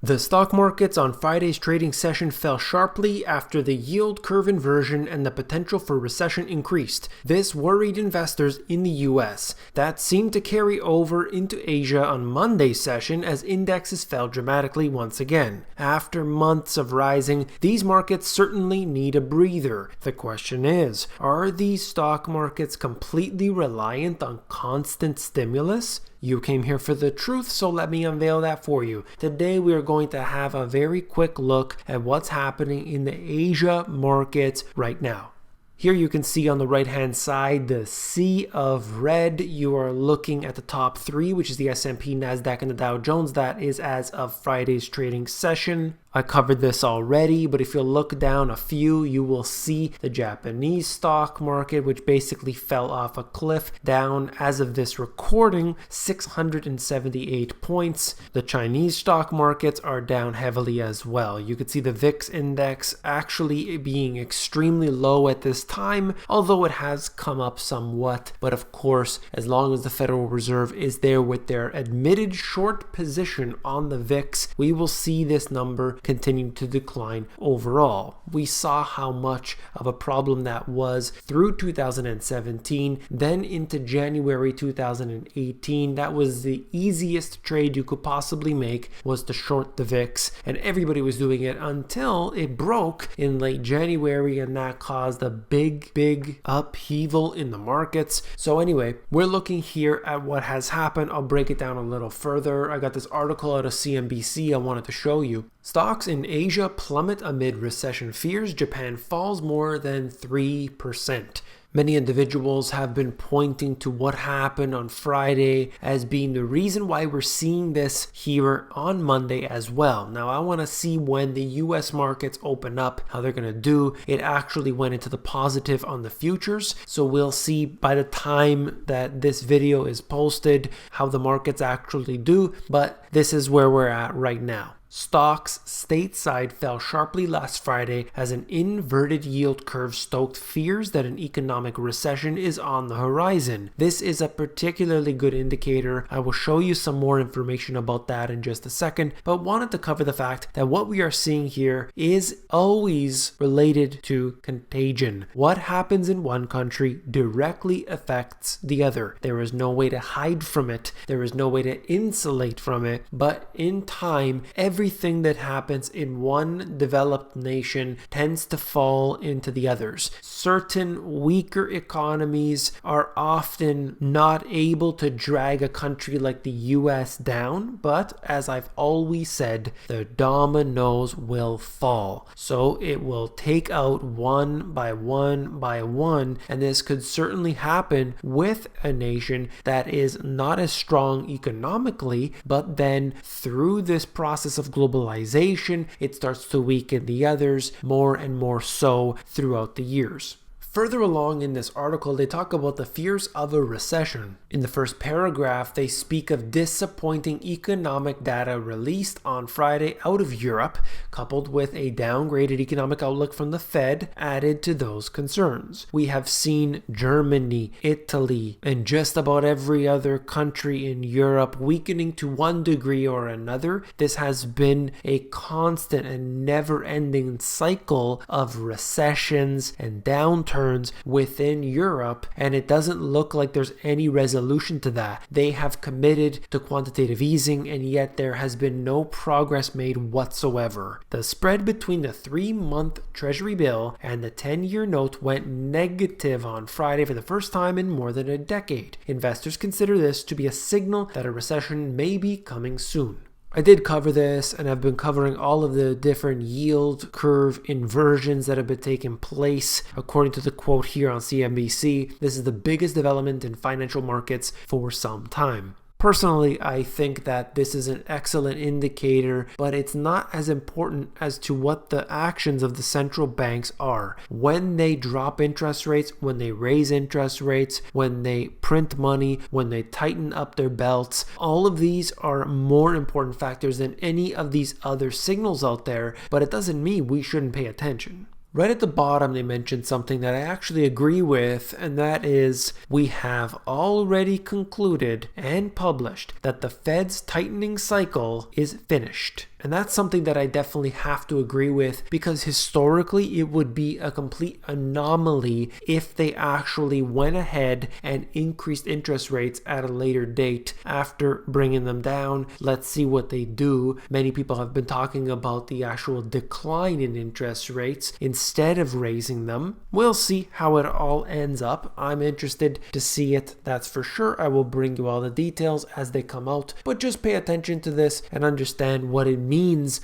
The stock markets on Friday's trading session fell sharply after the yield curve inversion and the potential for recession increased. This worried investors in the US. That seemed to carry over into Asia on Monday's session as indexes fell dramatically once again. After months of rising, these markets certainly need a breather. The question is, are these stock markets completely reliant on constant stimulus? You came here for the truth, so let me unveil that for you. Today we are going to have a very quick look at what's happening in the Asia markets right now. Here you can see on the right hand side the sea of red. You are looking at the top three, which is the S&P, Nasdaq, and the Dow Jones. That is as of Friday's trading session. I covered this already, but if you look down a few, you will see the Japanese stock market, which basically fell off a cliff, down as of this recording 678 points. The Chinese stock markets are down heavily as well. You can see the VIX index actually being extremely low at this time, although it has come up somewhat. But of course, as long as the Federal Reserve is there with their admitted short position on the VIX, we will see this number continue to decline overall. We saw how much of a problem that was through 2017, then into January 2018. That was the easiest trade you could possibly make, was to short the VIX, and everybody was doing it until it broke in late January, and that caused a big upheaval in the markets. So anyway, we're looking here at what has happened. I'll break it down a little further. I got this article out of CNBC I wanted to show you. Stocks in Asia plummet amid recession fears. Japan falls more than 3%. Many individuals have been pointing to what happened on Friday as being the reason why we're seeing this here on Monday as well. Now, I want to see when the US markets open up, how they're going to do. It actually went into the positive on the futures. So we'll see by the time that this video is posted how the markets actually do. But this is where we're at right now. Stocks stateside fell sharply last Friday as an inverted yield curve stoked fears that an economic recession is on the horizon. This is a particularly good indicator. I will show you some more information about that in just a second, but wanted to cover the fact that what we are seeing here is always related to contagion. What happens in one country directly affects the other. There is no way to hide from it. There is no way to insulate from it, but in time, everything that happens in one developed nation tends to fall into the others. Certain weaker economies are often not able to drag a country like the US down, but as I've always said, the dominoes will fall. So it will take out one by one, and this could certainly happen with a nation that is not as strong economically, but then through this process of globalization, it starts to weaken the others more and more so throughout the years. Further along in this article, they talk about the fears of a recession. In the first paragraph, they speak of disappointing economic data released on Friday out of Europe, coupled with a downgraded economic outlook from the Fed added to those concerns. We have seen Germany, Italy, and just about every other country in Europe weakening to one degree or another. This has been a constant and never-ending cycle of recessions and downturns within Europe, and it doesn't look like there's any resolution to that. They have committed to quantitative easing, and yet there has been no progress made whatsoever. The spread between the 3-month Treasury bill and the 10-year note went negative on Friday for the first time in more than a decade. Investors consider this to be a signal that a recession may be coming soon. I did cover this, and I've been covering all of the different yield curve inversions that have been taking place. According to the quote here on CNBC, this is the biggest development in financial markets for some time. Personally, I think that this is an excellent indicator, but it's not as important as to what the actions of the central banks are. When they drop interest rates, when they raise interest rates, when they print money, when they tighten up their belts, all of these are more important factors than any of these other signals out there, but it doesn't mean we shouldn't pay attention. Right at the bottom, they mentioned something that I actually agree with, and that is we have already concluded and published that the Fed's tightening cycle is finished. And that's something that I definitely have to agree with, because historically it would be a complete anomaly if they actually went ahead and increased interest rates at a later date after bringing them down. Let's see what they do. Many people have been talking about the actual decline in interest rates instead of raising them. We'll see how it all ends up. I'm interested to see it, that's for sure. I will bring you all the details as they come out, but just pay attention to this and understand what it means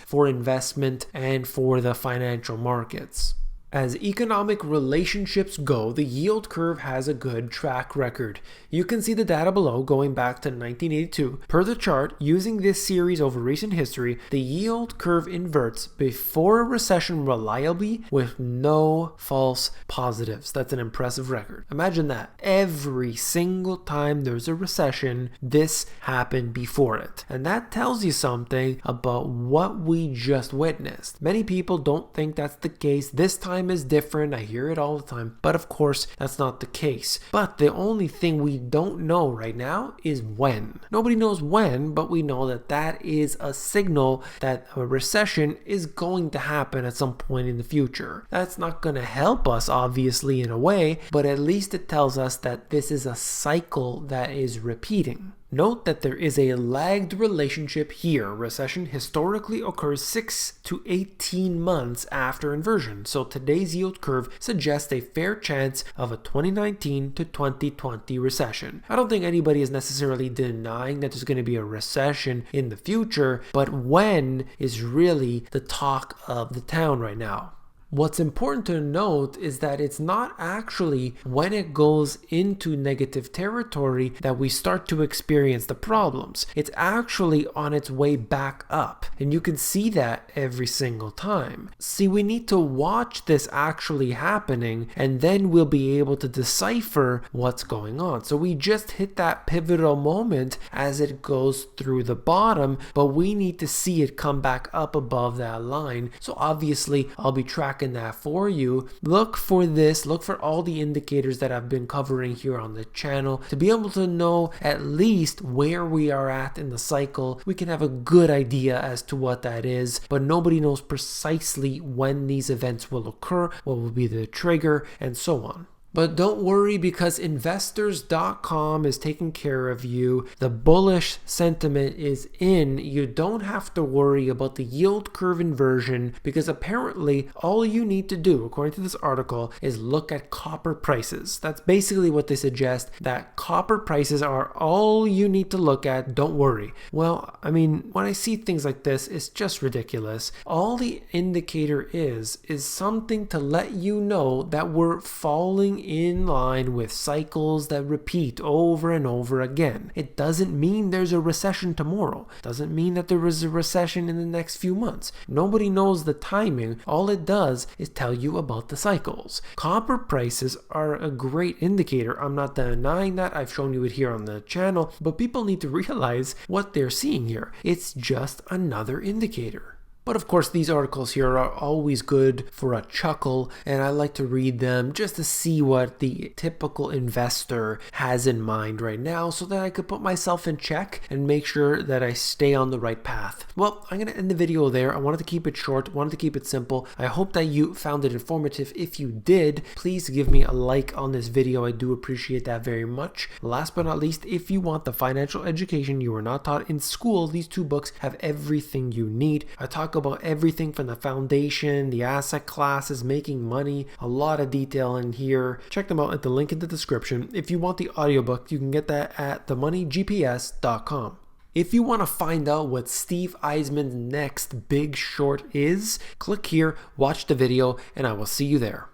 for investment and for the financial markets. As economic relationships go, the yield curve has a good track record. You can see the data below going back to 1982. Per the chart, using this series over recent history, the yield curve inverts before a recession reliably with no false positives. That's an impressive record. Imagine that. Every single time there's a recession, this happened before it. And that tells you something about what we just witnessed. Many people don't think that's the case. This time is different. I hear it all the time, but of course that's not the case. But the only thing we don't know right now is when. Nobody knows when, but we know that that is a signal that a recession is going to happen at some point in the future. That's not going to help us obviously in a way, but at least it tells us that this is a cycle that is repeating. Note that there is a lagged relationship here. Recession historically occurs 6 to 18 months after inversion, so today's yield curve suggests a fair chance of a 2019 to 2020 recession. I don't think anybody is necessarily denying that there's going to be a recession in the future, but when is really the talk of the town right now. What's important to note is that it's not actually when it goes into negative territory that we start to experience the problems. It's actually on its way back up, and you can see that every single time. See, we need to watch this actually happening, and then we'll be able to decipher what's going on. So we just hit that pivotal moment as it goes through the bottom, but we need to see it come back up above that line. So obviously I'll be tracking that for you. Look for this, look for all the indicators that I've been covering here on the channel to be able to know at least where we are at in the cycle. We can have a good idea as to what that is, but nobody knows precisely when these events will occur, what will be the trigger, and so on. But don't worry, because investors.com is taking care of you. The bullish sentiment is in. You don't have to worry about the yield curve inversion, because apparently all you need to do, according to this article, is look at copper prices. That's basically what they suggest, that copper prices are all you need to look at. Don't worry. Well, I mean, when I see things like this, it's just ridiculous. All the indicator is something to let you know that we're falling in line with cycles that repeat over and over again. It doesn't mean there's a recession tomorrow. It doesn't mean that there is a recession in the next few months. Nobody knows the timing. All it does is tell you about the cycles. Copper prices are a great indicator. I'm not denying that. I've shown you it here on the channel, but people need to realize what they're seeing here. It's just another indicator. But of course, these articles here are always good for a chuckle, and I like to read them just to see what the typical investor has in mind right now, so that I could put myself in check and make sure that I stay on the right path. Well, I'm going to end the video there. I wanted to keep it short, wanted to keep it simple. I hope that you found it informative. If you did, please give me a like on this video. I do appreciate that very much. Last but not least, if you want the financial education you were not taught in school, these two books have everything you need. I talk about everything from the foundation, the asset classes, making money, a lot of detail in here. Check them out at the link in the description. If you want the audiobook, you can get that at themoneygps.com. If you want to find out what Steve Eisman's next big short is, click here, watch the video, and I will see you there.